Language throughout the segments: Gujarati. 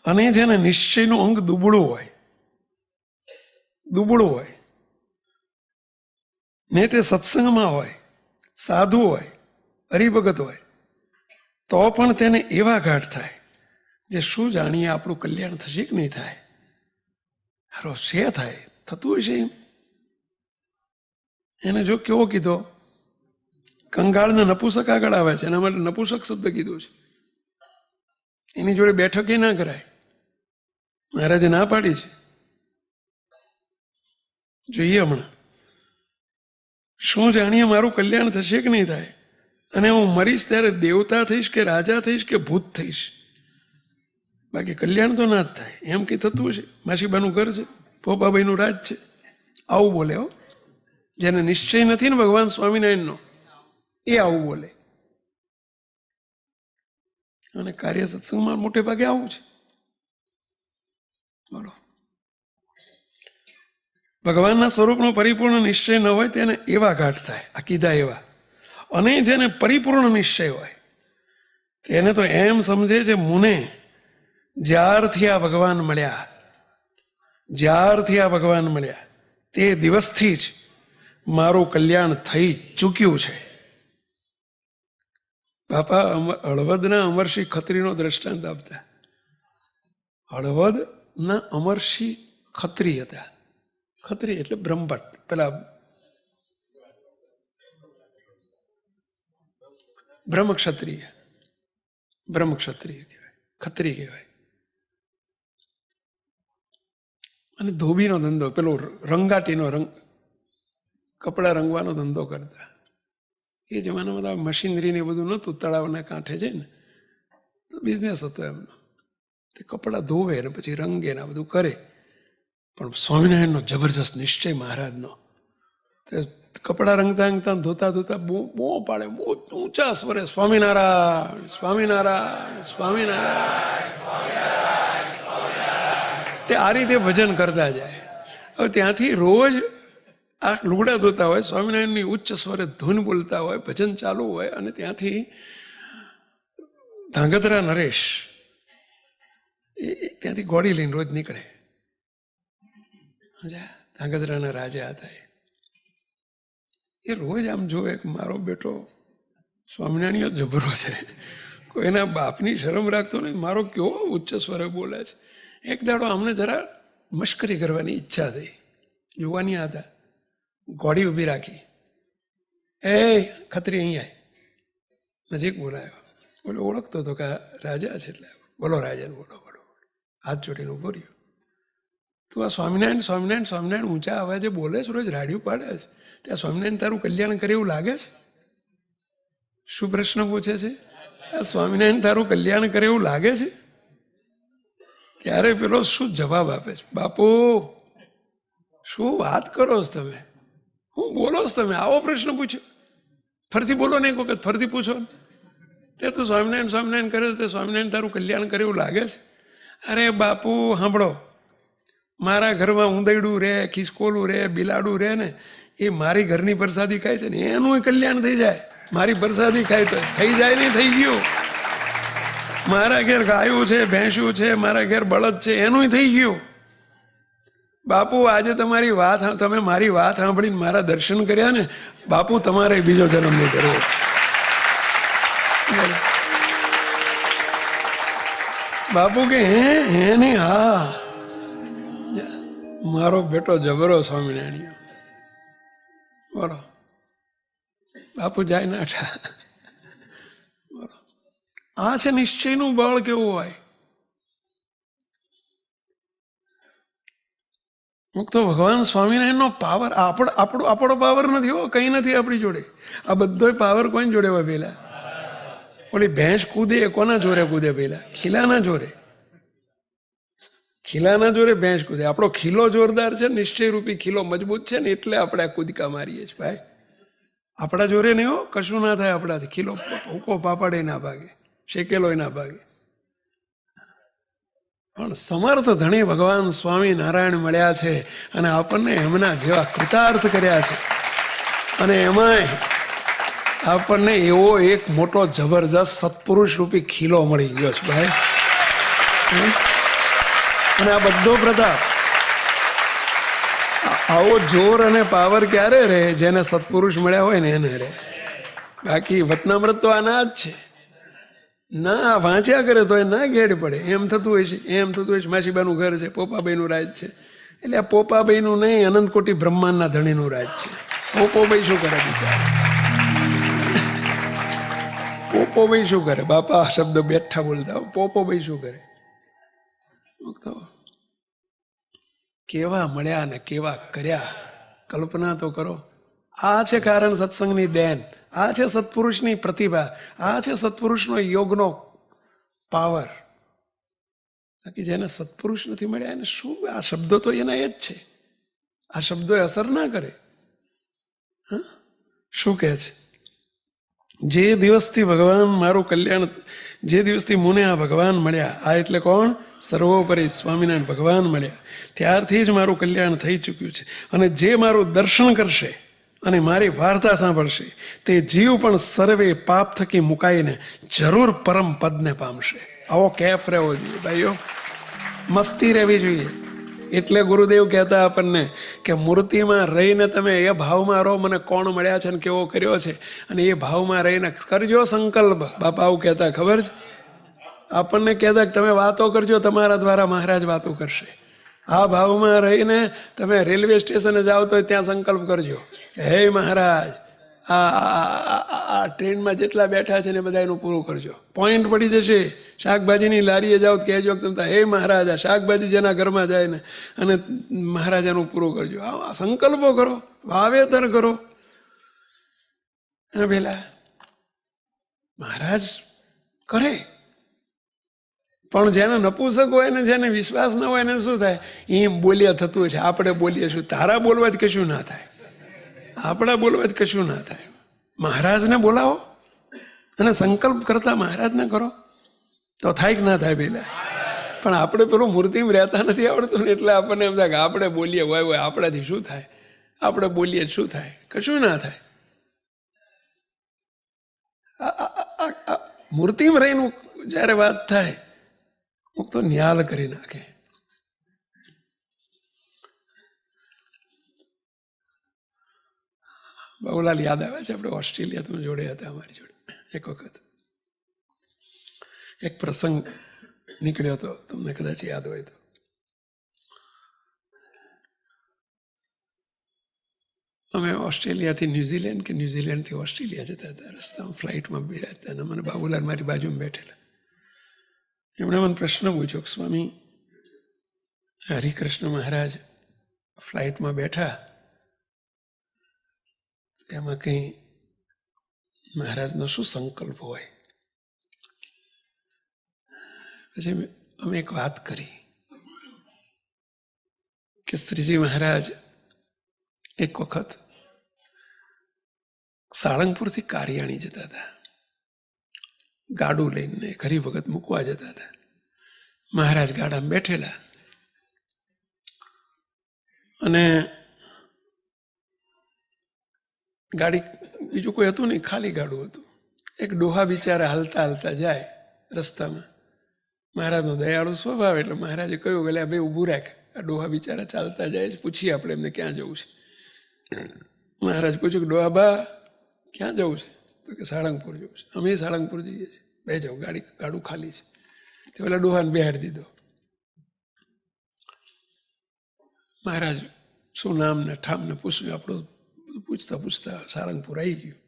અને જેને નિશ્ચયનું અંગ દુબળું હોય ને તે સત્સંગમાં હોય, સાધુ હોય, હરિભગત હોય, તો પણ તેને એવા ઘાટ થાય જે શું જાણીએ આપણું કલ્યાણ થશે કે નહીં થાય. હારો છે થાય, થતું હશે એમ. એને જો કેવો કીધો, કંગાળને નપુસક આગળ આવે છે, એના માટે નપુસક શબ્દ કીધો છે. એની જોડે બેઠક ના કરાય, મહારાજે ના પાડી છે. જોઈએ હમણાં શું જાણીએ મારું કલ્યાણ થશે કે નહીં થાય, અને હું મરીશ ત્યારે દેવતા થઈશ કે રાજા થઈશ કે ભૂત થઈશ, બાકી કલ્યાણ તો ના જ થાય. એમ કંઈ થતું હશે? માસીબાનું ઘર છે, પોપાભાઈનું રાજ છે, આવું બોલે હો. જેને નિશ્ચય નથી ને ભગવાન સ્વામિનારાયણનો, એ આવું બોલે. અને કાર્ય સત્સંગમાં મોટે ભાગે આવું છે. બોલો, ભગવાનના સ્વરૂપનો પરિપૂર્ણ નિશ્ચય ન હોય તેને એવા ઘાટ થાય, આ કીધા એવા. અને જેને પરિપૂર્ણ નિશ્ચય હોય તેને તો એમ સમજે છે મુને, જ્યારથી આ ભગવાન મળ્યા તે દિવસથી જ મારું કલ્યાણ થઈ ચૂક્યું છે. બાપા હળવદના અમરસિંહ ખત્રીનો દ્રષ્ટાંત આપતા. હળવદના અમરસિંહ ખત્રી હતા. ખત્રી એટલે બ્રહ્મભટ્ટ, પેલા બ્રહ્મક્ષત્રિય કહેવાય, ખત્રી કહેવાય. અને ધોબીનો ધંધો, પેલો રંગાટીનો કપડા રંગવાનો ધંધો કરતા. એ જમાનામાં મશીનરી ને બધું નહોતું, તળાવના કાંઠે જઈને બિઝનેસ હતો એમનો. તે કપડાં ધોવે ને પછી રંગે ને બધું કરે. પણ સ્વામિનારાયણનો જબરજસ્ત નિશ્ચય મહારાજનો. તે કપડાં રંગતા ધોતા બહુ પાડે, બહુ ઊંચા સ્વરે સ્વામિનારાયણ સ્વામિનારાયણ સ્વામિનારાયણ. તે આ રીતે ભજન કરતા જાય. હવે ત્યાંથી રોજ આ લુગડા ધોતા હોય, સ્વામિનારાયણની ઉચ્ચ સ્વરે ધૂન બોલતા હોય, ભજન ચાલુ હોય, અને ત્યાંથી ધાંગધ્રા નરેશ ત્યાંથી ગોળી લઈને રોજ નીકળે. ધાંગધ્રાના રાજા હતા. એ રોજ આમ જોવે કે મારો બેટો સ્વામિનારાયણ જબરો છે, કોઈના બાપની શરમ રાખતો નહીં, મારો કેવો ઉચ્ચ સ્વરે બોલે છે. એક દાડો અમને જરા મશ્કરી કરવાની ઈચ્છા થઈ. જોવાની હતા, ઘોડી ઊભી રાખી. એ ખત્રી અહીંયા નજીક બોલાયો. બોલો ઓળખતો હતો કે રાજા છે, એટલે બોલો રાજા, બોલો હાથ જોડીને ઉભો રહ્યો. તું આ સ્વામિનારાયણ ઊંચા અવાજે બોલે છે, રોજ રાડિયું પાડે છે, ત્યાં સ્વામિનારાયણ તારું કલ્યાણ કરે એવું લાગે છે? શું પ્રશ્ન પૂછે છે? આ સ્વામિનારાયણ તારું કલ્યાણ કરે એવું લાગે છે? ત્યારે પેલો શું જવાબ આપે છે? બાપુ, શું વાત કરો છો તમે? હું બોલો છો તમે? આવો પ્રશ્ન પૂછ્યો? ફરતી બોલો ને, એક વખત ફરતી પૂછો ને. તે તું સ્વામિનારાયણ કરે છે, તે સ્વામિનારાયણ તારું કલ્યાણ કરે એવું લાગે છે? અરે બાપુ સાંભળો, મારા ઘરમાં ઊંદયડું રહે, ખિસકોલું રહે, બિલાડું રહે ને, એ મારી ઘરની પ્રસાદી ખાય છે ને એનું કલ્યાણ થઈ જાય. મારી પ્રસાદી ખાય તો થઈ જાય નહીં, થઈ ગયું. મારા ઘેર ગાયું છે, ભેંસું છે, મારા ઘેર બળદ છે, એનું થઈ ગયું. બાપુ આજે તમે મારી વાત સાંભળીને મારા દર્શન કર્યા ને, બાપુ તમારે બીજો જન્મ નહીં કરવો. બાપુ કે હે નહીં, હા મારો બેટો જબરો સ્વામિનારાયણ. બોલો, બાપુ જાય નાઠા. બોલો, આ છે નિશ્ચયનું બળ કેવું હોય. મુક્તો ભગવાન સ્વામિનારાયણનો પાવર આપણો પાવર નથી હો, કંઈ નથી આપણી જોડે. આ બધો પાવર કોની જોડે હોય? પેલા ઓલી ભેંસ કૂદે, કોના જોરે કૂદે? પેલા ખીલાના જોરે ભેંસ કૂદે. આપણો ખીલો જોરદાર છે, નિશ્ચય રૂપી ખીલો મજબૂત છે ને, એટલે આપણે આ કૂદકા મારીએ છીએ ભાઈ. આપણા જોરે નહીં હો, કશું ના થાય આપણાથી. ખીલો ઉકો પાપડે ના ભાગે, શેકેલો ના ભાગે. પણ સમર્થ ધણી ભગવાન સ્વામિનારાયણ મળ્યા છે અને આપણને એમના જેવા કૃતાર્થ કર્યા છે. અને એમાંય આપણને એવો એક મોટો જબરજસ્ત સત્પુરુષ રૂપી ખીલો મળી ગયો છે ભાઈ. અને આ બધો પ્રતાપ, આવો જોર અને પાવર ક્યારે રહે? જેને સત્પુરુષ મળ્યા હોય ને એને રહે. બાકી વતનામૃત તો આના જ છે. ના વાંચ્યા કરે તો એ ના ઘેડ પડે. એમ થતું હોય છે, એમ થતું હોય છે માસીબાનું ઘર છે, પોપાબાઈનું રાજ છે. એટલે આ પોપાબાઈનું નહીં, અનંતકોટી બ્રહ્માંડના ધણીનું રાજ છે. પોપોબાઈ શું કરે બિચારા? પોપોબાઈ શું કરે? બાપા શબ્દ બેઠા બોલતા, પોપોબાઈ શું કરે? કેવા મળ્યા ને કેવા કર્યા, કલ્પના તો કરો. આ છે કારણ સત્સંગની દેન, આ છે સત્પુરુષની પ્રતિભા, આ છે સત્પુરુષનો યોગનો પાવર. બાકી જેને સત્પુરુષ નથી મળ્યા એને શું? આ શબ્દો તો એના એ જ છે. આ શબ્દો અસર ના કરે. શું કહે છે? જે દિવસથી ભગવાન મારું કલ્યાણ, જે દિવસથી મને આ ભગવાન મળ્યા, આ એટલે કોણ? સર્વોપરી સ્વામિનારાયણ ભગવાન મળ્યા, ત્યારથી જ મારું કલ્યાણ થઈ ચૂક્યું છે. અને જે મારું દર્શન કરશે અને મારી વાર્તા સાંભળશે તે જીવ પણ સર્વે પાપ થકી મુકાઈને જરૂર પરમ પદને પામશે. આવો કેફ રહેવો જોઈએ ભાઈઓ, મસ્તી રહેવી જોઈએ. એટલે ગુરુદેવ કહેતા આપણને કે મૂર્તિમાં રહીને તમે એ ભાવમાં રહો, મને કોણ મળ્યા છે ને કેવો કર્યો છે, અને એ ભાવમાં રહીને કરજો સંકલ્પ. બાપા આવું કહેતા, ખબર છે? આપણને કહેતા કે તમે વાતો કરજો, તમારા દ્વારા મહારાજ વાતો કરશે. આ ભાવમાં રહીને તમે રેલવે સ્ટેશને જાઓ તો ત્યાં સંકલ્પ કરજો, હે મહારાજ આ ટ્રેનમાં જેટલા બેઠા છે ને બધા એનું પૂરું કરજો. પોઈન્ટ પડી જશે. શાકભાજીની લારીએ જાઓ તો કહેજો કે તમે, હે મહારાજ આ શાકભાજી જેના ઘરમાં જાય ને અને મહારાજ એનું પૂરું કરજો. આ સંકલ્પો કરો, વાવેતર કરો. પેલા મહારાજ કરે, પણ જેને નપુસક હોય ને જેને વિશ્વાસ ના હોય એને શું થાય? એમ બોલ્યા થતું હોય છે. આપણે બોલીએ શું? તારા બોલવાથી કશું ના થાય, આપણા બોલવાથી કશું ના થાય. મહારાજને બોલાવો અને સંકલ્પ કરતા મહારાજને કરો તો થાય કે ના થાય પેલા? પણ આપણે પેલું મૂર્તિમાં રહેતા નથી આવડતું ને એટલે આપણને એમ થાય કે આપણે બોલીએ હોય આપણાથી શું થાય? આપણે બોલીએ શું થાય? કશું ના થાય. મૂર્તિમાં રહીને જ્યારે વાત થાય તો ન્યાલ કરી નાખે. બાબુલાલ યાદ આવે છે, આપણે ઓસ્ટ્રેલિયા તમે જોડે હતા અમારી જોડે એક વખત. એક પ્રસંગ નીકળ્યો હતો, તમને કદાચ યાદ હોય તો. અમે ઓસ્ટ્રેલિયાથી ન્યુઝીલેન્ડ કે ન્યુઝીલેન્ડથી ઓસ્ટ્રેલિયા જતા હતા. રસ્તામાં ફ્લાઇટમાં બેઠા હતા અને મને બાબુલાલ મારી બાજુમાં બેઠેલા. એમણે મને પ્રશ્ન પૂછ્યો કે સ્વામી, હરિકૃષ્ણ મહારાજ ફ્લાઇટમાં બેઠા, એમાં કંઈ મહારાજનો શું સંકલ્પ હોય? પછી અમે એક વાત કરી કે શ્રીજી મહારાજ એક વખત સાળંગપુરથી કારિયાણી જતા હતા, ગાડું લઈને હરિભગત મૂકવા જતા હતા. મહારાજ ગાડામાં બેઠેલા અને ગાડી બીજું કોઈ હતું નહીં, ખાલી ગાડું હતું. એક ડોહા બિચારા હાલતા હાલતા જાય રસ્તામાં. મહારાજનો દયાળુ સ્વભાવ એટલે મહારાજે કહ્યું કે ભાઈ ઊભું રાખ, આ ડોહા બિચારા ચાલતા જાય છે, પૂછીએ આપણે એમને ક્યાં જવું છે. મહારાજ પૂછ્યું કે ડોહા બા ક્યાં જવું છે? તો કે સાળંગપુર જવું છે. અમે સાળંગપુર જઈએ છીએ, બે જાઓ, ગાડું ખાલી છે. તે પેલા ડોહાને બેહાડી દીધો. મહારાજ શું નામ ને ઠામ ને પૂછ્યું, આપણું પૂછતા પૂછતા સાળંગપુર આવી ગયું.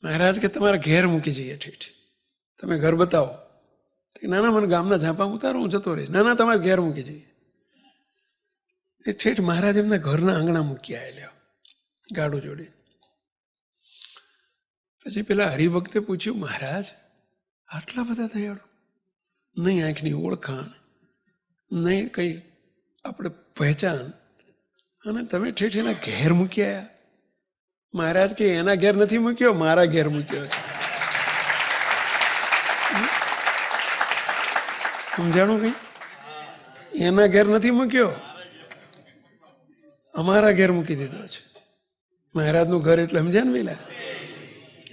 મહારાજ કે તમારા ઘેર મૂકી જઈએ ઠેઠ, તમે ઘર બતાવો. ના ના, મને ગામના ઝાંપા ઉતારો, હું જતો રહીશ. ના ના, તમારે ઘેર મૂકી જઈએ. એ ઠેઠ મહારાજ એમના ઘરના આંગણા મૂકી આવેલા ગાડું જોડે. પછી પેલા હરિભક્તે પૂછ્યું, મહારાજ આટલા બધા દયાળુ? નહીં આંખની ઓળખાણ, નહીં કંઈ આપણે પહેચાન, અને તમે ઠેઠ એના ઘેર મૂકી આવ્યા? મહારાજ કે એના ઘેર નથી મૂક્યો, મારા ઘેર મૂક્યો છે. સમજાણું કઈ? એના ઘેર નથી મૂક્યો, અમારા ઘેર મૂકી દીધો છે. મહારાજનું ઘર એટલે સમજ્યા ને પેલા?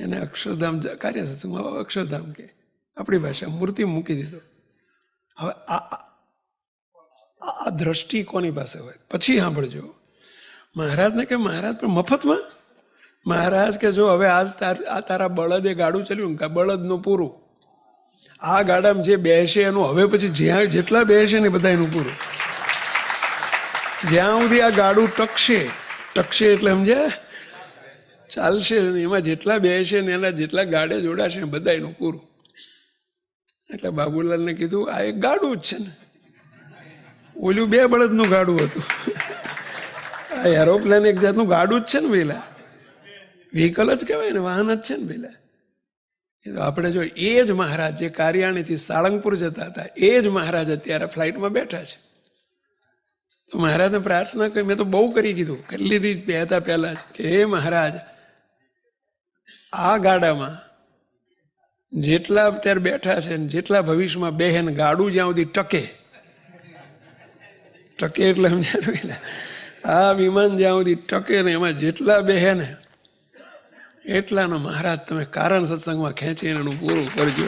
એને અક્ષરધામ, કાર્ય સત્સંગમાં અક્ષરધામ કે, આપણી ભાષા મૂર્તિ મૂકી દીધો. હવે આ દ્રષ્ટિ કોની પાસે હોય? પછી સાંભળજો, મહારાજને કે મહારાજ પણ મફતમાં? મહારાજ કે જો હવે આજ આ તારા બળદે ગાડું ચાલ્યું ને, બળદનું પૂરું. આ ગાડામાં જે બેસે એનું હવે પછી જ્યાં જેટલા બેસે ને બધા એનું પૂરું. જ્યાં સુધી આ ગાડું ટકશે એટલે સમજ્યા, ચાલશે, એમાં જેટલા બેસે ને એના જેટલા ગાડે જોડાશે બધા એનું પૂરું. એટલે બાબુલાલને કીધું આ એક ગાડું જ છે ને, ઓલું 2 બળદનું ગાડું હતું. આ એરોપ્લેન એક જાતનું ગાડું જ છે ને પેલા, વ્હીકલ જ કહેવાય ને, વાહન જ છે ને પેલા. એ તો આપણે જો એ જ મહારાજ જે કારિયાણીથી સાળંગપુર જતા હતા એ જ મહારાજ અત્યારે ફ્લાઇટમાં બેઠા છે. તો મહારાજને પ્રાર્થના કરી, મેં તો બહુ કરી કીધું, કરી લીધી બેહતા પહેલા જ કે હે મહારાજ, આ ગાડામાં જેટલા અત્યારે બેઠા છે ને જેટલા ભવિષ્યમાં બેહે ને ગાડું જ્યાં સુધી ટકે એટલે સમજાય, આ વિમાન જ્યાં સુધી ટકે ને એમાં જેટલા બેહે ને એટલાનો મહારાજ તમે કારણ સત્સંગમાં ખેંચીને એનું પૂરું કરજો.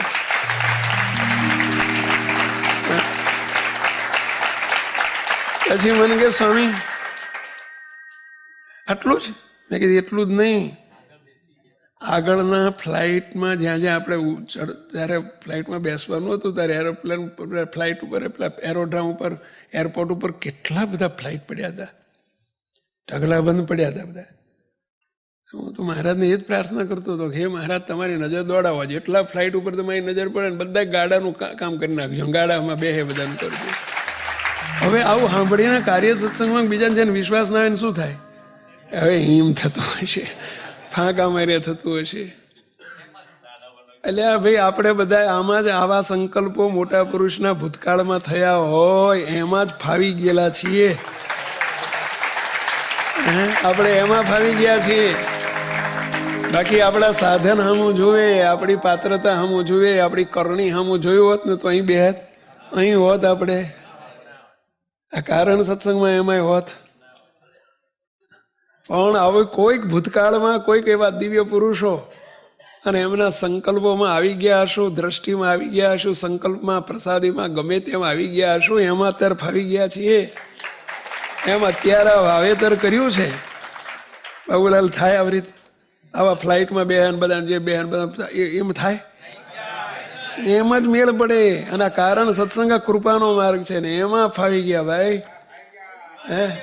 પછી મને કે સ્વામી આટલું જ? મેં કીધું એટલું જ નહીં, આગળના ફ્લાઇટમાં જ્યાં આપણે જ્યારે ફ્લાઇટમાં બેસવાનું હતું ત્યારે એરોપ્લેન ફ્લાઇટ ઉપર એરોડ્રામ ઉપર એરપોર્ટ ઉપર કેટલા બધા ફ્લાઇટ પડ્યા હતા, ઢગલાબંધ પડ્યા હતા બધા. હું તો મહારાજને એ જ પ્રાર્થના કરતો હતો કે હે મહારાજ તમારી નજર દોડાવો, જેટલા ફ્લાઇટ ઉપર તમારી નજર પડે ને બધા ગાડાનું કામ કરી નાખજો, ગાડામાં બેહે બધાનું કરજો. હવે આવું સાંભળીને કાર્ય સત્સંગમાં બીજાને જેને વિશ્વાસ ના હોય ને શું થાય? હવે હિમ થતું હશે, ફાંકા માર્યા થતું હશે. એટલે ભાઈ આપણે બધા આમાં જ આવા સંકલ્પો મોટા પુરુષના ભૂતકાળમાં થયા હોય એમાં જ ફાવી ગયેલા છીએ. આપણે એમાં ફાવી ગયા છીએ. બાકી આપણા સાધન સામું જોવે, આપણી પાત્રતા સામું જોવે, આપણી કરણી સામું જોયું હોત ને તો અહીં બેહત, અહીં હોત આપણે, આ કારણ સત્સંગમાં એમાંય હોત. પણ હવે કોઈક ભૂતકાળમાં કોઈક એવા દિવ્ય પુરુષો અને એમના સંકલ્પોમાં આવી ગયા હશું, દ્રષ્ટિમાં આવી ગયા હશું, સંકલ્પમાં પ્રસાદીમાં ગમે તેમ આવી ગયા હશું, એમાં અત્યારે ફાવી ગયા છીએ. એમ અત્યારે વાવેતર કર્યું છે. બાબુલાલ થાય આવી રીતે આવા ફ્લાઇટમાં બેહન બધા જે બેહન બધા એમ થાય, એમ જ મેળ પડે. અને આ કારણ સત્સંગ કૃપાનો માર્ગ છે ને એમાં ફાવી ગયા ભાઈ.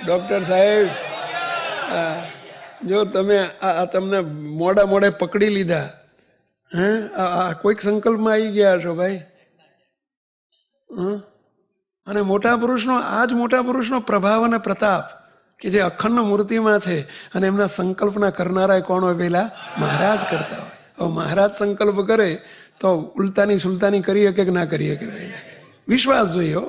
ડોક્ટર સાહેબ જો તમે આ તમને મોડે પકડી લીધા, આ કોઈક સંકલ્પમાં આવી ગયા છો ભાઈ. અને મોટા પુરુષનો આ જ મોટા પુરુષનો પ્રભાવ અને પ્રતાપ કે જે અખંડ મૂર્તિમાં છે. અને એમના સંકલ્પના કરનારા કોણ હોય? પેલા મહારાજ કરતા હોય. હવે મહારાજ સંકલ્પ કરે તો ઉલતાની સુલતાની કરી શકે કે ના કરી શકે? પહેલા વિશ્વાસ જોઈએ.